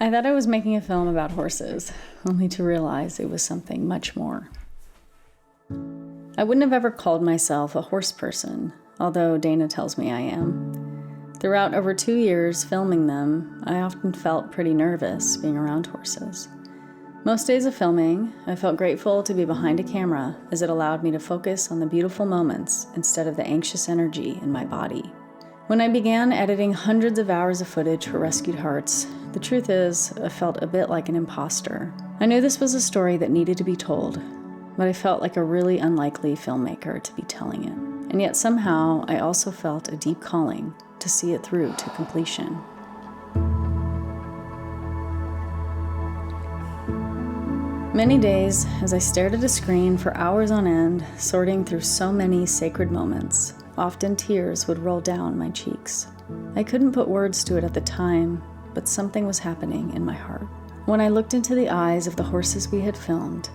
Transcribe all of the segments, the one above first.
I thought I was making a film about horses, only to realize it was something much more. I wouldn't have ever called myself a horse person, although Dana tells me I am. Throughout over 2 years filming them, I often felt pretty nervous being around horses. Most days of filming, I felt grateful to be behind a camera as it allowed me to focus on the beautiful moments instead of the anxious energy in my body. When I began editing hundreds of hours of footage for Rescued Hearts, the truth is, I felt a bit like an imposter. I knew this was a story that needed to be told, but I felt like a really unlikely filmmaker to be telling it. And yet somehow, I also felt a deep calling to see it through to completion. Many days, as I stared at a screen for hours on end, sorting through so many sacred moments, often tears would roll down my cheeks. I couldn't put words to it at the time, but something was happening in my heart. When I looked into the eyes of the horses we had filmed,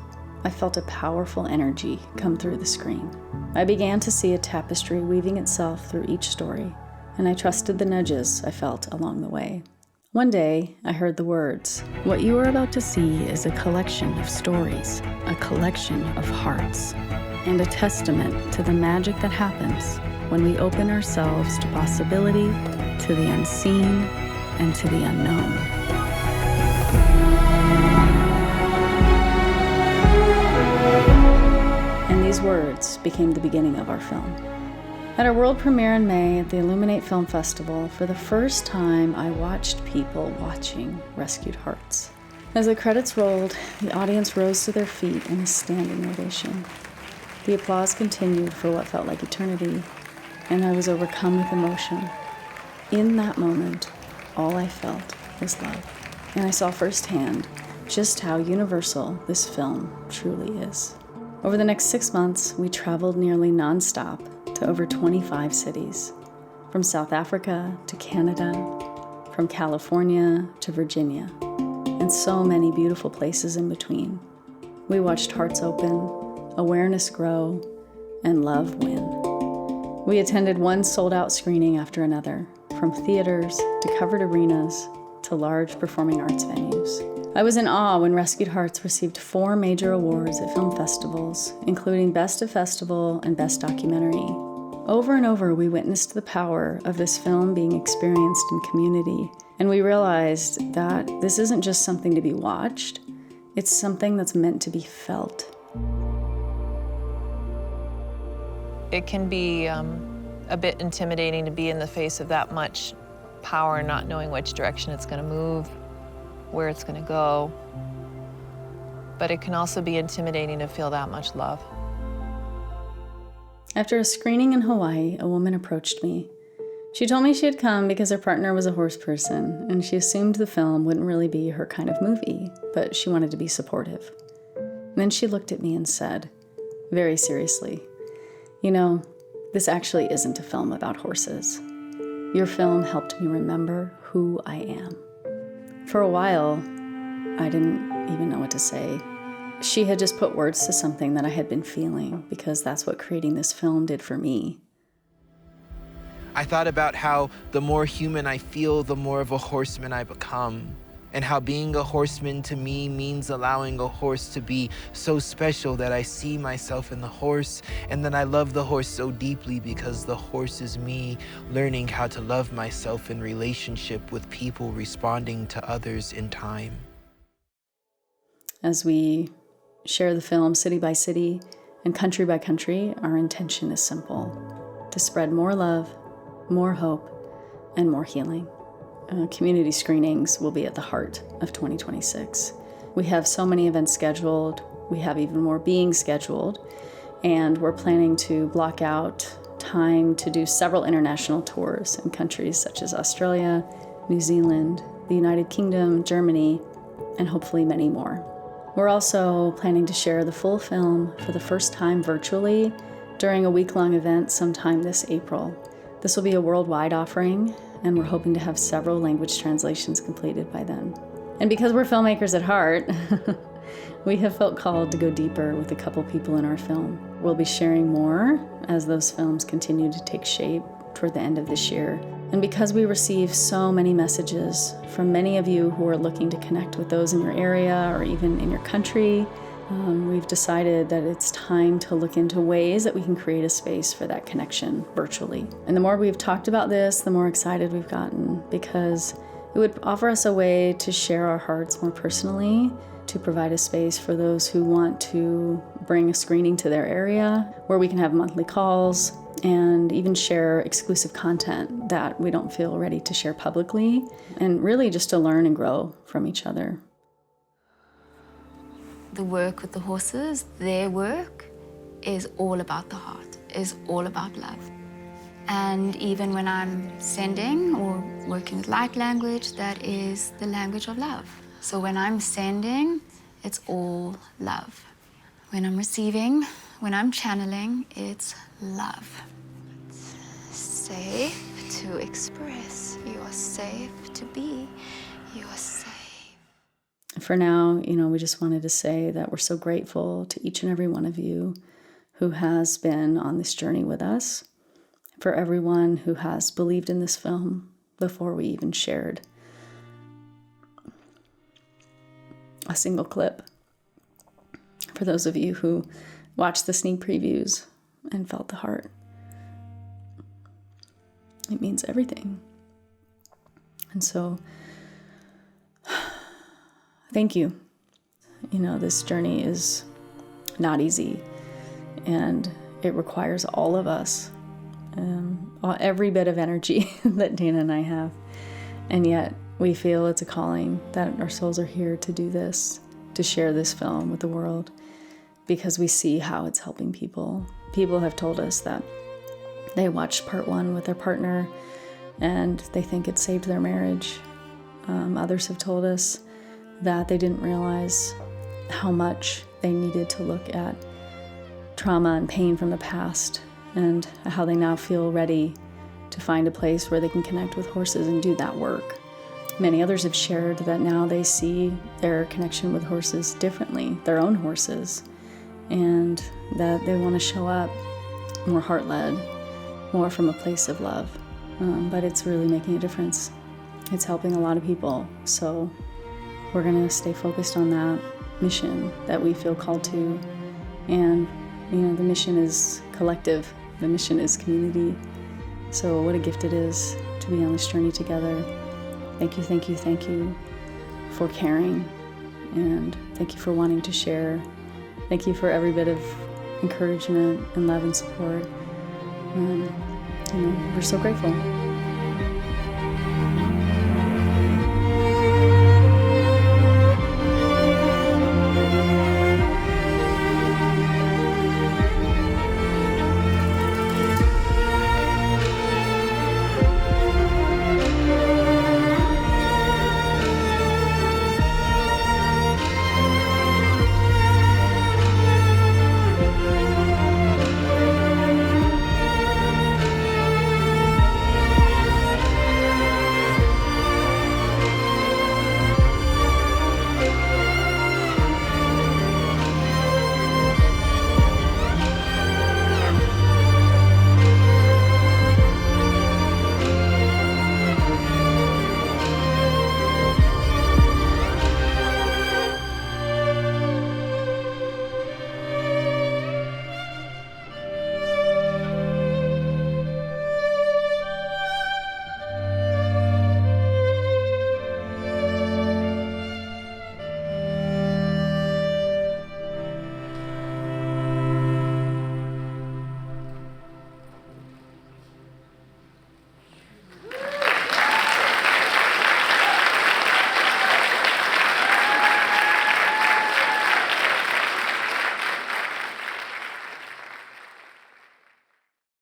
I felt a powerful energy come through the screen. I began to see a tapestry weaving itself through each story, and I trusted the nudges I felt along the way. One day, I heard the words, "What you are about to see is a collection of stories, a collection of hearts, and a testament to the magic that happens when we open ourselves to possibility, to the unseen, and to the unknown." And these words became the beginning of our film. At our world premiere in May at the Illuminate Film Festival, for the first time, I watched people watching Rescued Hearts. As the credits rolled, the audience rose to their feet in a standing ovation. The applause continued for what felt like eternity, and I was overcome with emotion. In that moment, all I felt was love, and I saw firsthand just how universal this film truly is. Over the next 6 months, we traveled nearly nonstop to over 25 cities, from South Africa to Canada, from California to Virginia, and so many beautiful places in between. We watched hearts open, awareness grow, and love win. We attended one sold-out screening after another, from theaters to covered arenas to large performing arts venues. I was in awe when Rescued Hearts received 4 major awards at film festivals, including Best of Festival and Best Documentary. Over and over, we witnessed the power of this film being experienced in community, and we realized that this isn't just something to be watched, it's something that's meant to be felt. It can be a bit intimidating to be in the face of that much power, not knowing which direction it's going to move, where it's going to go. But it can also be intimidating to feel that much love. After a screening in Hawaii, a woman approached me. She told me she had come because her partner was a horse person, and she assumed the film wouldn't really be her kind of movie, but she wanted to be supportive. And then she looked at me and said, very seriously, "You know, this actually isn't a film about horses. Your film helped me remember who I am." For a while, I didn't even know what to say. She had just put words to something that I had been feeling, because that's what creating this film did for me. I thought about how the more human I feel, the more of a horseman I become. And how being a horseman to me means allowing a horse to be so special that I see myself in the horse, and then I love the horse so deeply because the horse is me learning how to love myself in relationship with people, responding to others in time. As we share the film city by city and country by country, our intention is simple: to spread more love, more hope, and more healing. Community screenings will be at the heart of 2026. We have so many events scheduled, we have even more being scheduled, and we're planning to block out time to do several international tours in countries such as Australia, New Zealand, the United Kingdom, Germany, and hopefully many more. We're also planning to share the full film for the first time virtually during a week-long event sometime this April. This will be a worldwide offering, and we're hoping to have several language translations completed by then. And because we're filmmakers at heart, we have felt called to go deeper with a couple people in our film. We'll be sharing more as those films continue to take shape toward the end of this year. And because we receive so many messages from many of you who are looking to connect with those in your area or even in your country, we've decided that it's time to look into ways that we can create a space for that connection virtually. And the more we've talked about this, the more excited we've gotten, because it would offer us a way to share our hearts more personally, to provide a space for those who want to bring a screening to their area, where we can have monthly calls and even share exclusive content that we don't feel ready to share publicly, and really just to learn and grow from each other. The work with the horses, their work, is all about the heart, is all about love. And even when I'm sending or working with light language, that is the language of love. So when I'm sending, it's all love. When I'm receiving, when I'm channeling, it's love. It's safe to express. You are safe to be. You are safe. For now, we just wanted to say that we're so grateful to each and every one of you who has been on this journey with us, for everyone who has believed in this film before we even shared a single clip, for those of you who watched the sneak previews and felt the heart. It means everything. And so, thank you. This journey is not easy, and it requires all of us, every bit of energy that Dana and I have. And yet we feel it's a calling, that our souls are here to do this, to share this film with the world, because we see how it's helping people. People have told us that they watched part 1 with their partner and they think it saved their marriage. Others have told us that they didn't realize how much they needed to look at trauma and pain from the past, and how they now feel ready to find a place where they can connect with horses and do that work. Many others have shared that now they see their connection with horses differently, their own horses, and that they want to show up more heart-led, more from a place of love. But it's really making a difference. It's helping a lot of people. So we're going to stay focused on that mission that we feel called to. And, the mission is collective. The mission is community. So what a gift it is to be on this journey together. Thank you, thank you, thank you for caring. And thank you for wanting to share. Thank you for every bit of encouragement and love and support. We're so grateful.